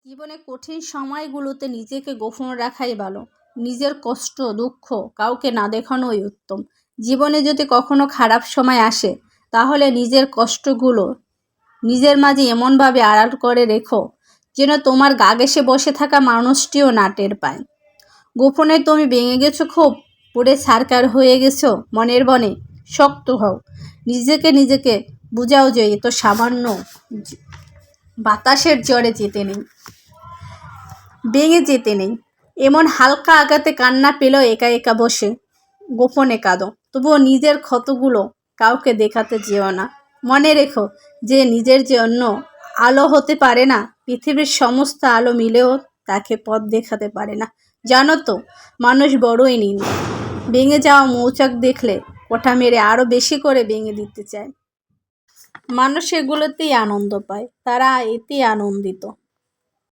জীবনে কঠিন সময়গুলোতে নিজেকে গোপন রাখাই ভালো। নিজের কষ্ট দুঃখ কাউকে না দেখানোই উত্তম। জীবনে যদি কখনো খারাপ সময় আসে, তাহলে নিজের কষ্টগুলো নিজের মাঝে এমনভাবে আড়াল করে রেখো যেন তোমার গা ঘেঁষে বসে থাকা মানুষটিও না টের পায়। গোপনে তুমি ভেঙে গেছো, খুব পুড়ে ছারখার হয়ে গেছো মনের বনে, শক্ত হও। নিজেকে বুঝাও যে এ তো সামান্য বাতাসের জ্বরে ভেঙে যেতে নেই। এমন হালকা আঘাতে কান্না পেলেও একা একা বসে গোপনে কাঁদো, তবুও নিজের ক্ষতগুলো কাউকে দেখাতে যেও না। মনে রেখো যে নিজের জন্য আলো হতে পারে না, পৃথিবীর সমস্ত আলো মিলেও তাকে পথ দেখাতে পারে না। জানো তো, মানুষ বড়ই নির্মম। ভেঙে যাওয়া মৌচাক দেখলে কোঠা মেরে আরও বেশি করে ভেঙে দিতে চায়। মানুষ এগুলোতেই আনন্দ পায়, তারা এতেই আনন্দিত।